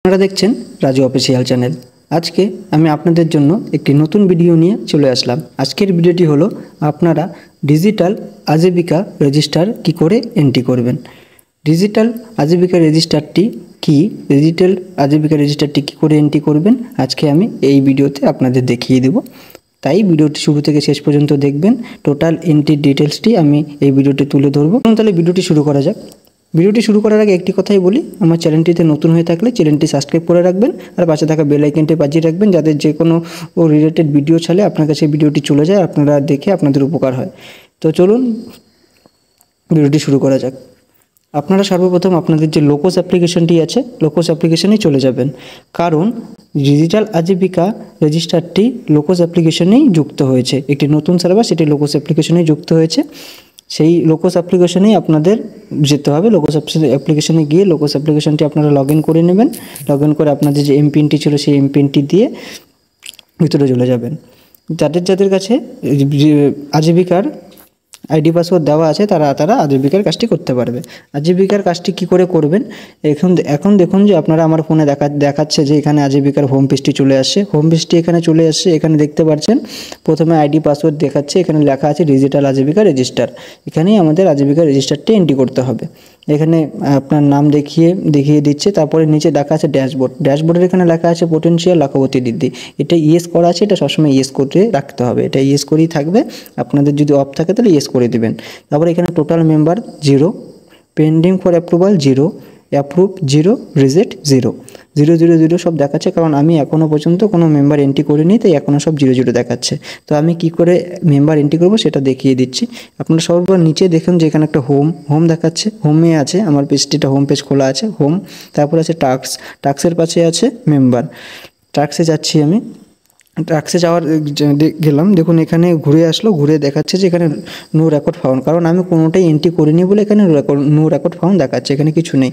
আপনারা দেখছেন Raju official channel. আজকে আমি আপনাদের জন্য একটি নতুন ভিডিও নিয়ে চলে আসলাম। আজকের ভিডিওটি হলো আপনারা ডিজিটাল আজীবিকা রেজিস্টার কি করে এন্ট্রি করবেন। ডিজিটাল আজীবিকা রেজিস্টারটি কি, ডিজিটাল আজীবিকা রেজিস্টারটি কী করে এন্ট্রি করবেন আজকে আমি এই ভিডিওতে আপনাদের দেখিয়ে দেব। তাই ভিডিওটি শুরু থেকে শেষ পর্যন্ত দেখবেন। টোটাল এন্ট্রি ডিটেলসটি আমি এই ভিডিওতে তুলে ধরবো। তাহলে ভিডিওটি শুরু করা যাক। ভিডিওটি শুরু করার আগে একটি কথাই বলি, আমার চ্যানেলটিতে নতুন হয়ে থাকলে চ্যানেলটি সাবস্ক্রাইব করে রাখবেন আর পাশে থাকা বেল আইকনটি বাজিয়ে রাখবেন, যাতে যে কোনো রিলেটেড ভিডিও ছাড়লে আপনার কাছে ভিডিওটি চলে যায়, আপনারা দেখে আপনাদের উপকার হয়। তো চলুন ভিডিওটি শুরু করা যাক। আপনারা সর্বপ্রথম আপনাদের যে লোকোস অ্যাপ্লিকেশনটি আছে, লোকোস অ্যাপ্লিকেশনেই চলে যাবেন, কারণ ডিজিটাল আজীবিকা রেজিস্টারটি লোকোস অ্যাপ্লিকেশনেই যুক্ত হয়েছে। একটি নতুন সার্ভার, সেটি লোকোস অ্যাপ্লিকেশনেই যুক্ত হয়েছে। সেই লোকোস অ্যাপ্লিকেশনেই আপনাদের যেতে হবে। লোকোস অ্যাপ্লিকেশনে গিয়ে লোকোস অ্যাপ্লিকেশনটি আপনারা লগ ইন করে নেবেন। লগ ইন করে আপনাদের যে এমপিনটি ছিল সেই এমপিনটি দিয়ে ভিতরে চলে যাবেন। যাদের কাছে আজীবিকার আইডি পাসওয়ার্ড দেওয়া আছে তারা আজীবিকার কাজটি করতে পারবে। আজীবিকার কাজটি কি করে করবেন, এখন দেখুন যে আপনারা আমার ফোনে দেখাচ্ছে যে এখানে আজীবিকার হোম পেজটি চলে আসছে। হোম পেজটি এখানে চলে আসছে। এখানে দেখতে পাচ্ছেন প্রথমে আইডি পাসওয়ার্ড দেখাচ্ছে, এখানে লেখা আছে ডিজিটাল আজীবিকা রেজিস্টার। এখানেই আমাদের আজীবিকা রেজিস্টারটি এন্ট্রি করতে হবে। এখানে আপনার নাম দেখিয়ে দিচ্ছে। তারপরে নিচে দেখা আছে ড্যাশবোর্ড। ড্যাশবোর্ডের এখানে লেখা আছে পোটেনশিয়াল লাখপতি দিদি। এটা ইয়েস করা আছে, এটা সবসময় ইয়েস করে রাখতে হবে। এটা ইয়েস করেই থাকবে। আপনাদের যদি অফ থাকে তাহলে ইয়েস করে দেবেন। তারপরে এখানে total member 0, pending for approval 0, approve 0, reject 0, 0 0 0 সব দেখাচ্ছে, কারণ আমি এখনও পর্যন্ত কোনো মেম্বার এন্ট্রি করিনি, তাই এখনও সব 0 0 দেখাচ্ছে। তো আমি কি করে মেম্বার এন্ট্রি করব সেটা দেখিয়ে দিচ্ছি। আপনারা সর্বপ্রথম নিচে দেখুন যে এখানে একটা হোম দেখাচ্ছে। হোমে আছে আমার পেজটিটা, হোম পেজ খোলা আছে, হোম। তারপর আছে টাস্কের পাশে আছে মেম্বার। টাস্কে যাচ্ছি আমি। টাস্কে গেলাম। দেখুন এখানে ঘুরে আসলো, ঘুরে দেখাচ্ছে যে এখানে নো রেকর্ড ফাউন্ড, কারণ আমি কোনোটাই এন্ট্রি করিনি বলে এখানে নো রেকর্ড ফাউন্ড দেখাচ্ছে, এখানে কিছু নেই।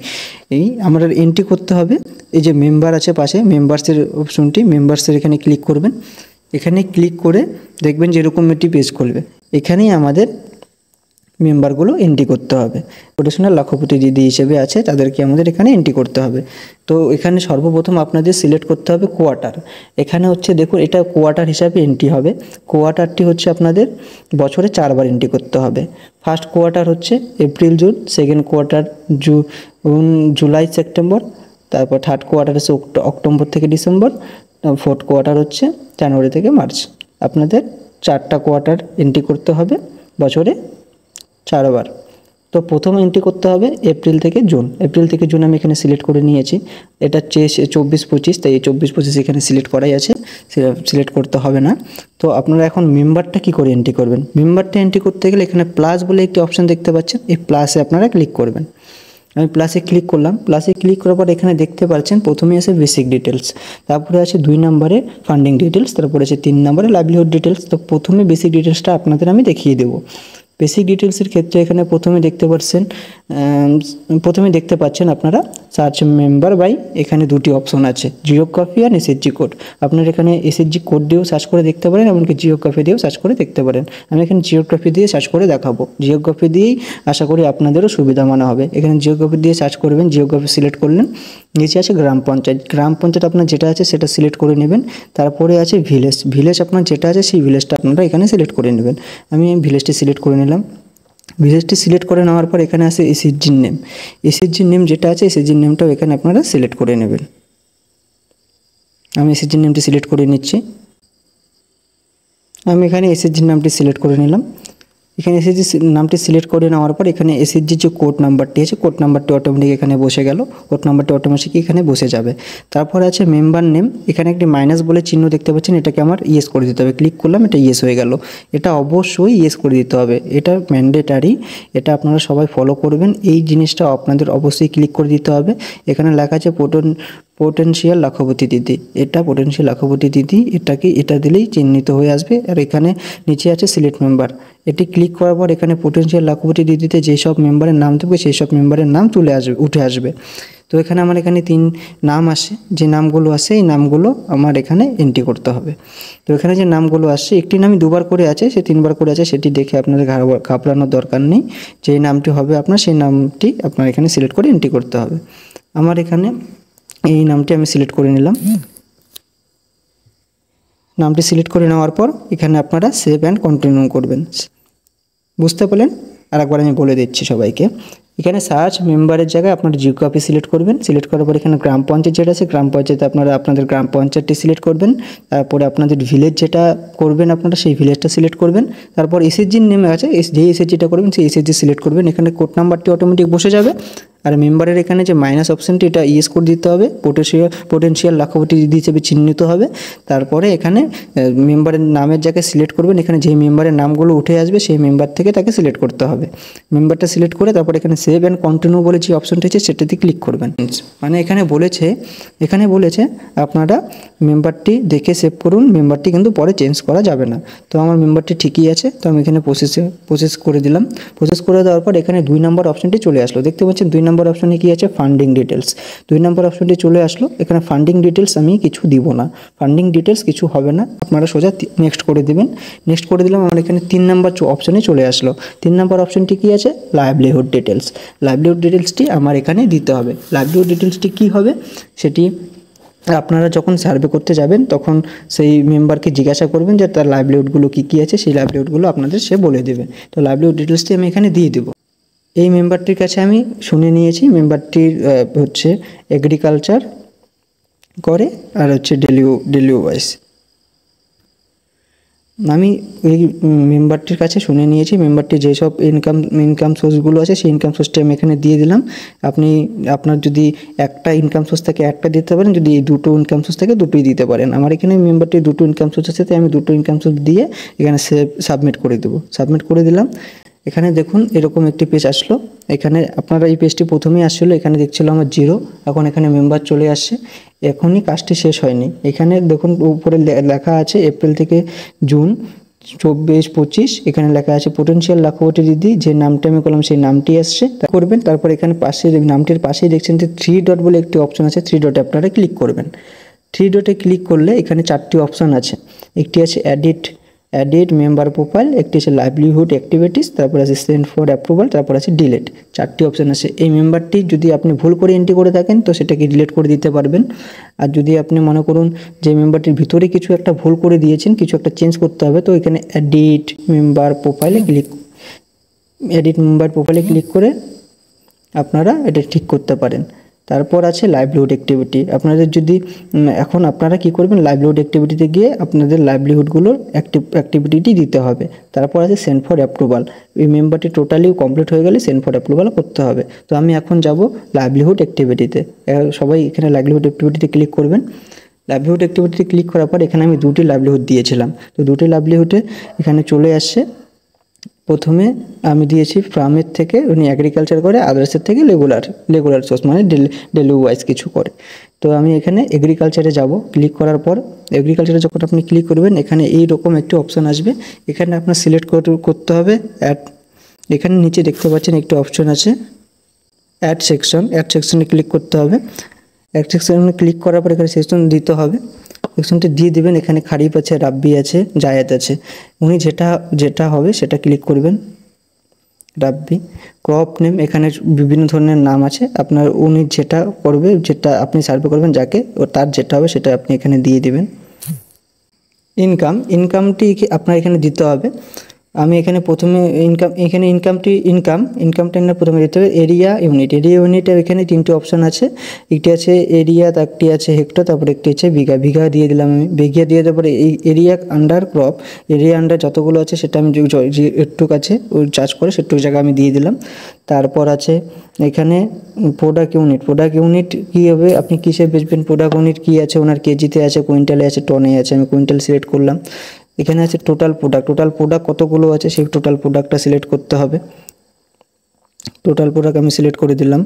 এই আমরা এন্ট্রি করতে হবে। এই যে মেম্বার আছে পাশে, মেম্বার্সের অপশনটি, মেম্বার্সের এখানে ক্লিক করবেন। এখানে ক্লিক করে দেখবেন যে এরকম একটি পেজ খুলবে। এখানেই আমাদের মেম্বারগুলো এন্ট্রি করতে হবে। প্রফেশনাল লাখপতি দিদি হিসেবে আছে, তাদেরকে আমাদের এখানে এন্ট্রি করতে হবে। তো এখানে সর্বপ্রথম আপনাদের সিলেক্ট করতে হবে কোয়ার্টার। এখানে হচ্ছে দেখুন এটা কোয়ার্টার হিসাবে এন্ট্রি হবে। কোয়ার্টারটি হচ্ছে আপনাদের বছরে 4 বার এন্ট্রি করতে হবে। ফার্স্ট কোয়ার্টার হচ্ছে April June, second quarter July September, তারপর থার্ড কোয়ার্টার হচ্ছে অক্টোবর থেকে ডিসেম্বর, ফোর্থ কোয়ার্টার হচ্ছে জানুয়ারি থেকে মার্চ। আপনাদের 4টা কোয়ার্টার এন্ট্রি করতে হবে বছরে 4 বার। তো প্রথম এন্ট্রি করতে হবে এপ্রিল থেকে জুন আমি এখানে সিলেক্ট করে নিয়েছি। এটা 24-25, তাই এই 24-25 এখানে সিলেক্ট করাই আছে, সিলেক্ট করতে হবে না। তো আপনারা এখন মেম্বারটা কি করে এন্ট্রি করবেন। মেম্বারটা এন্ট্রি করতে গেলে এখানে প্লাস বলে একটি অপশান দেখতে পাচ্ছেন, এই প্লাসে আপনারা ক্লিক করবেন। আমি প্লাসে ক্লিক করলাম। প্লাসে ক্লিক করার পর এখানে দেখতে পাচ্ছেন প্রথমে আছে বেসিক ডিটেলস, তারপরে আছে 2 নম্বরে ফান্ডিং ডিটেলস, তারপরে আছে 3 নম্বরে লাইভলিহুড ডিটেলস। তো প্রথমে বেসিক ডিটেলসটা আপনাদের আমি দেখিয়ে দেবো। বেসিক ডিটেলসের ক্ষেত্রে এখানে প্রথমে দেখতে পাচ্ছেন আপনারা সার্চ মেম্বার বাই, এখানে 2টি অপশন আছে, জিওগ্রাফি আর এসএসজি কোড। আপনারা এখানে এসএসজি কোড দিয়েও সার্চ করে দেখতে পারেন, এমনকি জিওগ্রাফি দিয়েও সার্চ করে দেখতে পারেন। আমি এখানে জিওগ্রাফি দিয়ে সার্চ করে দেখাবো। জিওগ্রাফি দিয়েই আশা করি আপনাদেরও সুবিধা মনে হবে। এখানে জিওগ্রাফি দিয়ে সার্চ করবেন, জিওগ্রাফি সিলেক্ট করলেন। নিচে আছে গ্রাম পঞ্চায়েত আপনার যেটা আছে সেটা সিলেক্ট করে নেবেন। তারপরে আছে ভিলেজ আপনার যেটা আছে সেই ভিলেজটা আপনারা এখানে সিলেক্ট করে নেবেন। আমি ভিলেজটি সিলেক্ট করে নিলাম। ভিলেজটি সিলেক্ট করে নেওয়ার পর এখানে আছে এসএসজির নেম যেটা আছে, এসএসজির নেমটাও এখানে আপনারা সিলেক্ট করে নেবেন। আমি এসএসজির নেমটি সিলেক্ট করে নিচ্ছি। আমি এখানে এসএসজির নামটি সিলেক্ট করে নিলাম। এখানে এসএসজি নামটি সিলেক্ট করে নেওয়ার পর এখানে এসএসজির যে কোড নাম্বারটি আছে, কোড নাম্বারটি অটোমেটিক এখানে বসে গেল, কোড নাম্বারটি অটোমেটিক এখানে বসে যাবে। তারপরে আছে মেম্বার নেম, এখানে একটি মাইনাস বলে চিহ্ন দেখতে পাচ্ছেন, এটাকে আমার ইয়েস করে দিতে হবে। ক্লিক করলাম, এটা ইয়েস হয়ে গেল। এটা অবশ্যই ইয়েস করে দিতে হবে, এটা ম্যান্ডেটারি, এটা আপনারা সবাই ফলো করবেন। এই জিনিসটা আপনাদের অবশ্যই ক্লিক করে দিতে হবে। এখানে লেখা আছে পোটেনশিয়াল লাখপতি দিদি, এটা পোটেনশিয়াল লাখপতি দিদি, এটা দিলেই চিহ্নিত হয়ে আসবে। আর এখানে নিচে আছে সিলেক্ট মেম্বার, এটি ক্লিক করার পর এখানে পোটেনশিয়াল লাখপতি দিদিতে যেসব মেম্বারের নাম থাকবে সেই সব মেম্বারের নাম উঠে আসবে। তো এখানে আমার এখানে 3 নাম আসে, যে নামগুলো আসে এই নামগুলো আমার এখানে এন্ট্রি করতে হবে। তো এখানে যে নামগুলো আসছে, একটি নামই 2 বার করে আছে, সে 3 বার করে আছে, সেটি দেখে আপনাদের ঘাবড়ানোর দরকার নেই। যেই নামটি হবে আপনার সেই নামটি আপনার এখানে সিলেক্ট করে এন্ট্রি করতে হবে। আমার এখানে এই নামটি আমি সিলেক্ট করে নিলাম। নামটি সিলেক্ট করে নেওয়ার পর এখানে আপনারা সেভ অ্যান্ড কন্টিনিউ করবেন। বুঝতে পারলেন? আর একবার আমি বলে দিচ্ছি সবাইকে। এখানে সার্চ মেম্বারের জায়গায় আপনারা জিওগ্রাফি সিলেক্ট করবেন। সিলেক্ট করার পর এখানে গ্রাম পঞ্চায়েত যেটা আছে, গ্রাম পঞ্চায়েতে আপনারা আপনাদের গ্রাম পঞ্চায়েতটি সিলেক্ট করবেন। তারপরে আপনাদের ভিলেজ যেটা করবেন আপনারা সেই ভিলেজটা সিলেক্ট করবেন। তারপর এসএসজির নেমে আছে, যে এসএসজিটা করবেন সেই এসএসজি সিলেক্ট করবেন। এখানে কোড নাম্বারটি অটোমেটিক বসে যাবে। আর মেম্বারের এখানে যে মাইনাস অপশানটি, এটা ইয়েস করে দিতে হবে। পোটেনশিয়াল লাখপতি হিসেবে চিহ্নিত হবে। তারপরে এখানে মেম্বারের নামের জায়গায় সিলেক্ট করবেন। এখানে যে মেম্বারের নামগুলো উঠে আসবে সেই মেম্বার থেকে তাকে সিলেক্ট করতে হবে। মেম্বারটা সিলেক্ট করে তারপর এখানে সেভ অ্যান্ড কন্টিনিউ বলে যে অপশনটা আছে সেটাতে ক্লিক করবেন। মানে এখানে বলেছে আপনারা মেম্বারটি দেখে সেভ করুন, মেম্বারটি কিন্তু পরে চেঞ্জ করা যাবে না। তো আমার মেম্বারটি ঠিকই আছে, তো আমি এখানে প্রসেস করে দিলাম। প্রসেস করে দেওয়ার পর এখানে 2 নম্বর অপশনটি চলে আসলো। দেখতে পাচ্ছেন 2 নম্বর অপশনে কি আছে, ফান্ডিং ডিটেলস। 2 নম্বর অপশনটি চলে আসলো। এখানে ফান্ডিং ডিটেলস আমি কিছু দিব না, ফান্ডিং ডিটেলস কিছু হবে না, আপনারা সোজা নেক্সট করে দিবেন। নেক্সট করে দিলাম। আমার এখানে 3 নম্বর অপশনে চলে আসলো। 3 নম্বর অপশনটি কি আছে, লাইভলিহুড ডিটেলস। লাইভলিহুড ডিটেলসটি আমার এখানে দিতে হবে। লাইভলিহুড ডিটেলসটি কী হবে, সেটি আপনারা যখন সার্ভে করতে যাবেন তখন সেই মেম্বারকে জিজ্ঞাসা করবেন যে তার লাইভলিহুডগুলো কী কী আছে, সেই লাইভলিহুডগুলো আপনাদের সে বলে দেবে। তো লাইভলিহুড ডিটেলসটি আমি এখানে দিয়ে দেবো। এই মেম্বারটির কাছে আমি শুনে নিয়েছি, মেম্বারটির হচ্ছে এগ্রিকালচার করে আর হচ্ছে ডেলি ওয়াইজ। আমি এই মেম্বারটির কাছে শুনে নিয়েছি, মেম্বারটি যেসব ইনকাম সোর্সগুলো আছে সেই ইনকাম সোর্সটি আমি এখানে দিয়ে দিলাম। আপনার যদি একটা ইনকাম সোর্স থেকে একটা দিতে পারেন, যদি এই দুটো ইনকাম সোর্স থেকে দুটোই দিতে পারেন। আমার এখানে মেম্বারটি দুটো ইনকাম সোর্স আছে, তাই আমি দুটো ইনকাম সোর্স দিয়ে এখানে সাবমিট করে দেবো। সাবমিট করে দিলাম। এখানে দেখুন এরকম একটি পেজ আসলো। এখানে আপনারা এই পেজটি প্রথমেই আসছিলো, এখানে দেখছিল আমার 0, এখন এখানে মেম্বার চলে আসছে। এখনই কাজটি শেষ হয়নি। এখানে দেখুন উপরে লেখা আছে এপ্রিল থেকে জুন 24-25, এখানে লেখা আছে পোটেনশিয়াল লাখপতি দিদি, যে নামটা আমি করলাম সেই নামটি আসছে, তা করবেন। তারপর এখানে পাশে নামটির পাশেই দেখছেন যে 3 ডট বলে একটি অপশন আছে, 3 ডটে আপনারা ক্লিক করবেন। 3 ডটে ক্লিক করলে এখানে 4টি অপশান আছে। একটি আছে এডিট মেম্বার প্রোফাইল, একটি আছে লাইভলিহুড অ্যাক্টিভিটিস, তারপর আছে সেন্ড ফর অ্যাপ্রুভাল, তারপর আছে ডিলিট। 4টি অপশান আছে। এই মেম্বারটি যদি আপনি ভুল করে এন্ট্রি করে থাকেন তো সেটাকে ডিলিট করে দিতে পারবেন। আর যদি আপনি মনে করুন যে মেম্বারটির ভিতরে কিছু একটা ভুল করে দিয়েছেন, কিছু একটা চেঞ্জ করতে হবে, তো এখানে এডিট মেম্বার প্রোফাইলে ক্লিক করে আপনারা এটা ঠিক করতে পারেন। তারপর আছে লাইভলিহুড অ্যাক্টিভিটি। আপনাদের যদি এখন আপনারা কি করবেন, লাইভলিহুড অ্যাক্টিভিটিতে গিয়ে আপনাদের লাইভলিহুডগুলোর অ্যাক্টিভিটি দিতে হবে। তারপর আছে সেন্ড ফর অ্যাপ্রুভাল। এই মেম্বারটি টোটালি কমপ্লিট হয়ে গেলে সেন্ড ফর অ্যাপ্রুভাল করতে হবে। তো আমি এখন যাব লাইভলিহুড অ্যাক্টিভিটিতে। সবাই এখানে লাইভলিহুড অ্যাক্টিভিটিতে ক্লিক করবেন। লাইভলিহুড অ্যাক্টিভিটিতে ক্লিক করার পর এখানে আমি 2টি লাইভলিহুড দিয়েছিলাম, তো 2টি লাইভলিহুডে এখানে চলে আসছে। প্রথমে আমি দিয়েছি ফার্মের থেকে, উনি এগ্রিকালচার করে, আদার্সের থেকে রেগুলার সোর্স মানে ডেলি ওয়াইজ কিছু করে। তো আমি এখানে এগ্রিকালচারে যাব। ক্লিক করার পর এগ্রিকালচারে যখন আপনি ক্লিক করবেন এখানে এইরকম একটি অপশান আসবে। এখানে আপনার সিলেক্ট করতে হবে অ্যাড। এখানে নিচে দেখতে পাচ্ছেন একটি অপশন আছে অ্যাড সেকশনে ক্লিক করতে হবে। অ্যাড সেকশনে ক্লিক করার পর এখানে সেকশন দিতে হবে। সেকশনটি দিয়ে দেবেন। এখানে খারিফ আছে, রাব্বি আছে, জায়েদ আছে। উনি যেটা হবে সেটা ক্লিক করবেন। রাব্বি ক্রপ নেম, এখানে বিভিন্ন ধরনের নাম আছে। উনি যেটা করবে, যেটা আপনি সার্ভে করবেন যাকে, তার যেটা হবে সেটা আপনি এখানে দিয়ে দেবেন। ইনকামটি আপনার এখানে দিতে হবে। আমি এখানে প্রথমে ইনকামটা প্রথমে দিতে হবে। এরিয়া ইউনিট এখানে 3টি অপশান আছে। একটি আছে এরিয়া, একটি আছে হেক্টর, তারপরে একটি আছে বিঘা দিয়ে দিলাম। আমি বিঘা দিয়ে দেওয়ার পরে এই area under crop, area under যতগুলো আছে সেটা আমি যেটুক আছে ওই চার্জ করে সেটুকু জায়গা আমি দিয়ে দিলাম। তারপর আছে এখানে প্রোডাক্ট ইউনিট কী হবে, আপনি কিসে বেচবেন, প্রোডাক্ট ইউনিট কী আছে, ওনার কেজিতে আছে, কুইন্টালে আছে, টনে আছে। আমি কুইন্টাল সিলেক্ট করলাম। এখানে আছে টোটাল প্রোডাক্ট কতগুলো আছে সেই টোটাল প্রোডাক্টটা সিলেক্ট করতে হবে। টোটাল প্রোডাক্ট আমি সিলেক্ট করে দিলাম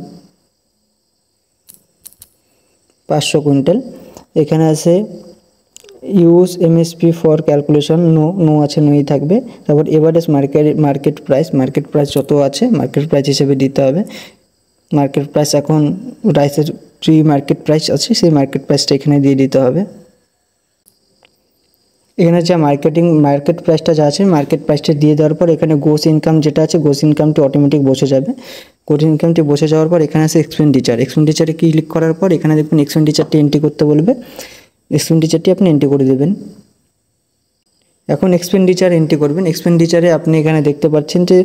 500 কুইন্টাল। এখানে আছে ইউজ এমএসপি ফর ক্যালকুলেশন, নো আছে, নোই থাকবে। তারপর এভারেজ মার্কেট প্রাইস যত আছে মার্কেট প্রাইস হিসেবে দিতে হবে। মার্কেট প্রাইস এখন রাইসের মার্কেট প্রাইস আছে, সেই মার্কেট প্রাইসটা এখানে দিয়ে দিতে হবে। এখানে যা মার্কেট প্রাইসটা যা আছে মার্কেট প্রাইসটা দিয়ে দেওয়ার পর এখানে গোস ইনকাম যেটা আছে, গোস ইনকামটি অটোমেটিক বসে যাবে। কোড ইনকামটি বসে যাওয়ার পর এখানে আছে এক্সপেন্ডিচারে ক্লিক করার পর এখানে দেখবেন এক্সপেন্ডিচারটি এন্ট্রি করতে বলবে। এক্সপেন্ডিচারটি আপনি এন্ট্রি করে দেবেন। এখন এক্সপেন্ডিচার এন্ট্রি করবেন। এক্সপেন্ডিচারে আপনি এখানে দেখতে পাচ্ছেন যে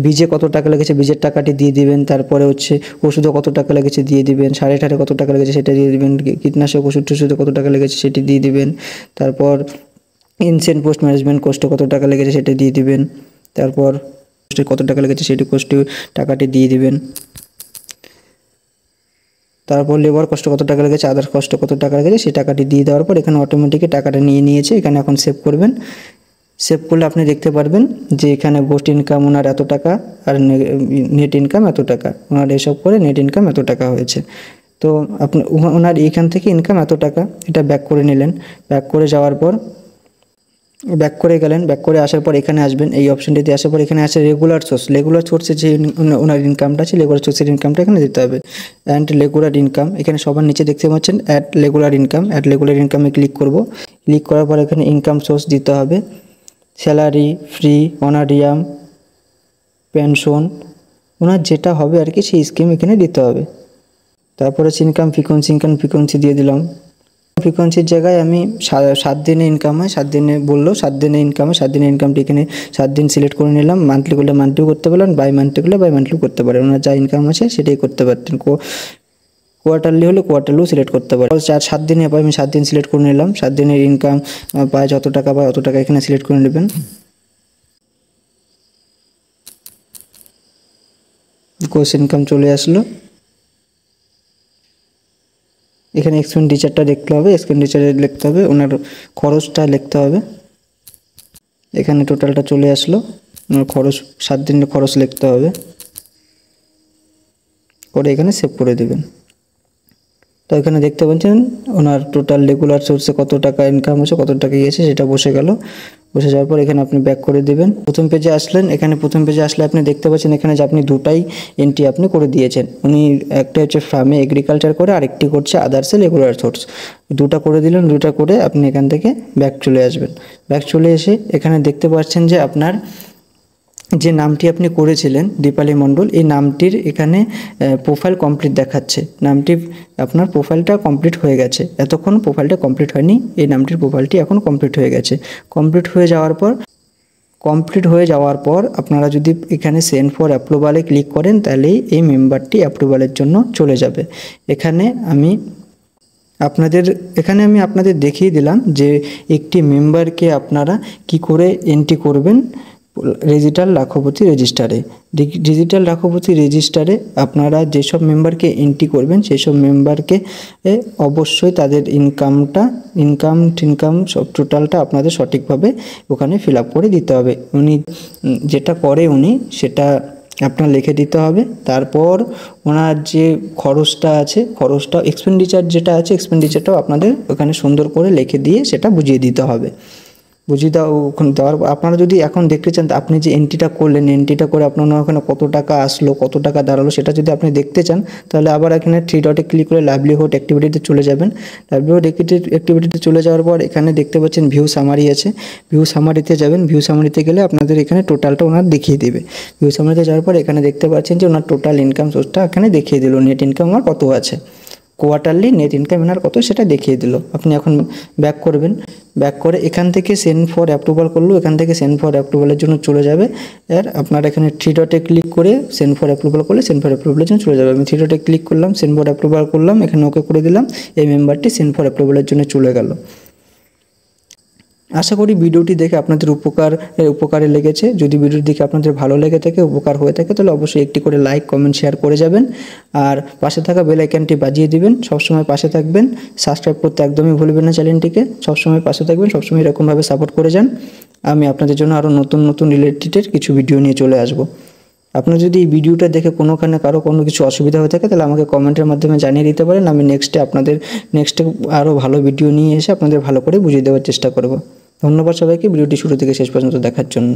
বীজে কত টাকা লেগেছে, বীজের টাকাটি দিয়ে দিবেন। তারপরে হচ্ছে ওষুধে কত টাকা লেগেছে দিয়ে দিবেন, সারে কত টাকা লেগেছে সেটা দিয়ে দিবেন, কীটনাশক ওষুধে কত টাকা লেগেছে সেটি দিয়ে দিবেন। তারপর ইনসেন্ট পোস্ট ম্যানেজমেন্ট কস্টে কত টাকা লেগেছে সেটা দিয়ে দিবেন। তারপর কত টাকা লেগেছে সেটি কস্টে টাকাটি দিয়ে দিবেন। তারপর লেবার কষ্ট কত টাকা লেগেছে, আদার্স কষ্ট কত টাকা লেগেছে সেই টাকাটি দিয়ে দেওয়ার পর এখানে অটোমেটিকই টাকাটা নিয়ে নিয়েছে। এখানে এখন সেভ করবেন। সেভ করলে আপনি দেখতে পারবেন যে এখানে পোস্ট ইনকাম ওনার এত টাকা আর নেট ইনকাম এত টাকা, ওনার এসব করে নেট ইনকাম এত টাকা হয়েছে। তো আপনি ওনার এইখান থেকে ইনকাম এত টাকা, এটা ব্যাক করে নিলেন। ব্যাক করে যাওয়ার পর ব্যাক করে গেলেন। ব্যাক করে আসার পর এখানে আসবেন, এই অপশনটিতে আসার পর এখানে আছে রেগুলার সোর্সে যে ওনার ইনকামটা আছে রেগুলার সোর্সের ইনকামটা এখানে দিতে হবে। অ্যান্ড রেগুলার ইনকাম এখানে সবার নিচে দেখতে পাচ্ছেন অ্যাড রেগুলার ইনকামে ক্লিক করব। ক্লিক করার পর এখানে ইনকাম সোর্স দিতে হবে। স্যালারি, ফ্রি, অনারিয়াম, পেনশন, ওনার যেটা হবে আর কি সেই স্কিম এখানে দিতে হবে। তারপরে ইনকাম ফ্রিকোয়েন্সি দিয়ে দিলাম। ফ্রিকোয়েন্সির জায়গায় আমি 7 দিনে ইনকাম হয়, 7 দিনে বললো 7 দিনে ইনকাম হয়, 7 দিনের ইনকামটি এখানে 7 দিন সিলেক্ট করে নিলাম। মান্থলি করলে মান্থলিও করতে পারেন, বাই মান্থলি করলে বাই মান্থলিও করতে পারেন। ওনার যা ইনকাম আছে সেটাই করতে পারতেন। কোয়ার্টারলি হলে কোয়ার্টারলিও সিলেক্ট করতে পারেন। 7 দিনে পাই, আমি 7 দিন সিলেক্ট করে নিলাম। 7 দিনের ইনকাম পায় যত টাকা পায় অত টাকা এখানে সিলেক্ট করে নেবেন। গ্রস ইনকাম চলে আসলো। এখানে এক্সপেন্ডিচারটা দেখতে হবে, এক্সপেন্ডিচারে লিখতে হবে, ওনার খরচটা লিখতে হবে। এখানে টোটালটা চলে আসলো। ওনার খরচ 7 দিনের খরচ লিখতে হবে, করে এখানে সেভ করে দেবেন। তো এখানে দেখতে পাচ্ছেন ওনার টোটাল রেগুলার সোর্সে কত টাকা ইনকাম হচ্ছে, কত টাকা গিয়েছে সেটা বসে গেল। বসে যাওয়ার পর এখানে আপনি ব্যাক করে দেবেন। প্রথম পেজে আসলেন। এখানে প্রথম পেজে আসলে আপনি দেখতে পাচ্ছেন এখানে যে আপনি দুটাই এন্ট্রি আপনি করে দিয়েছেন। উনি একটা হচ্ছে ফার্মে এগ্রিকালচার করে, আরেকটি করছে আদার্সে রেগুলার সোর্স। দুটা করে দিলেন। দুটা করে আপনি এখান থেকে ব্যাক চলে আসবেন। ব্যাক চলে এসে এখানে দেখতে পাচ্ছেন যে আপনার যে নামটি আপনি করেছিলেন দীপালি মণ্ডল, এই নামটির এখানে প্রোফাইল কমপ্লিট দেখাচ্ছে। নামটি আপনার প্রোফাইলটা কমপ্লিট হয়ে গেছে। এতক্ষণ প্রোফাইলটা কমপ্লিট হয়নি, এই নামটির প্রোফাইলটি এখন কমপ্লিট হয়ে গেছে। কমপ্লিট হয়ে যাওয়ার পর আপনারা যদি এখানে সেন্ড ফর অ্যাপ্রুভালে ক্লিক করেন তাহলেই এই মেম্বারটি অ্যাপ্রুভালের জন্য চলে যাবে। এখানে আমি আপনাদের দেখিয়ে দিলাম যে একটি মেম্বারকে আপনারা কি করে এন্ট্রি করবেন ডিজিটাল লাখপতি রেজিস্টারে। আপনারা যেসব মেম্বারকে এন্ট্রি করবেন সেই সব মেম্বারকে অবশ্যই তাদের ইনকাম সব টোটালটা আপনাদের সঠিকভাবে ওখানে ফিল আপ করে দিতে হবে। উনি যেটা করে সেটা আপনার লিখে দিতে হবে। তারপর ওনার যে খরচটা আছে, এক্সপেন্ডিচার যেটা আছে এক্সপেন্ডিচারটাও আপনাদের ওখানে সুন্দর করে লিখে দিয়ে সেটা বুঝিয়ে দিতে হবে। ওখানে দেওয়ার আপনারা যদি এখন দেখতে চান আপনি যে এন্ট্রিটা করলেন, এন্ট্রিটা করে আপনার ওখানে কত টাকা আসলো, কত টাকা দাঁড়ালো সেটা যদি আপনি দেখতে চান তাহলে আবার এখানে 3 ডটে ক্লিক করে লাইভলিহুড অ্যাক্টিভিটিতে চলে যাবেন। লাইভলিহুড অ্যাক্টিভিটিতে চলে যাওয়ার পর এখানে দেখতে পাচ্ছেন ভিউ সামারি আছে। ভিউ সামারিতে যাবেন। ভিউ সামারিতে গেলে আপনাদের এখানে টোটালটা ওনার দেখিয়ে দেবে। ভিউ সামারিতে যাওয়ার পর এখানে দেখতে পাচ্ছেন যে ওনার টোটাল ইনকাম সোর্সটা এখানে দেখিয়ে দিল। নেট ইনকাম ওনার কত আছে, কোয়ার্টারলি নেট ইনকাম ওনার কত সেটা দেখিয়ে দিল। আপনি এখন ব্যাক করবেন। ব্যাক করে এখান থেকে সেন্ড ফর অ্যাপ্রুভাল করলো, এখান থেকে সেন্ড ফর অ্যাপ্রুভালের জন্য চলে যাবে। আর আপনারা এখানে 3 ডটে ক্লিক করে সেন্ড ফর অ্যাপ্রুভাল করলে সেন্ড ফর অ্যাপ্রুভালের জন্য চলে যাবে। আমি 3 ডটে ক্লিক করলাম, সেন্ড ফর অ্যাপ্রুভাল করলাম, এখানে ওকে করে দিলাম। এই মেম্বারটি সেন্ড ফর অ্যাপ্রুভালের জন্য চলে গেল। আশা করি ভিডিওটি দেখে আপনাদের উপকারে লেগেছে। যদি ভিডিওটি দেখে আপনাদের ভালো লেগে থাকে, উপকার হয়ে থাকে তাহলে অবশ্যই একটি করে লাইক, কমেন্ট, শেয়ার করে যাবেন। আর পাশে থাকা বেল আইকনটি বাজিয়ে দিবেন। সবসময় পাশে থাকবেন। সাবস্ক্রাইব করতে একদমই ভুলবেন না চ্যানেলটিকে। সবসময় পাশে থাকবেন, সবসময় এরকমভাবে সাপোর্ট করে যান। আমি আপনাদের জন্য আরও নতুন রিলেটেড কিছু ভিডিও নিয়ে চলে আসবো। আপনার যদি এই ভিডিওটা দেখে কারো কোনো কিছু অসুবিধা হয়ে থাকে তাহলে আমাকে কমেন্টের মাধ্যমে জানিয়ে দিতে পারেন। আমি নেক্সটে আরও ভালো ভিডিও নিয়ে এসে আপনাদের ভালো করে বুঝিয়ে দেওয়ার চেষ্টা করব। ধন্যবাদ সবাইকে ভিডিওটি শুরু থেকে শেষ পর্যন্ত দেখার জন্য।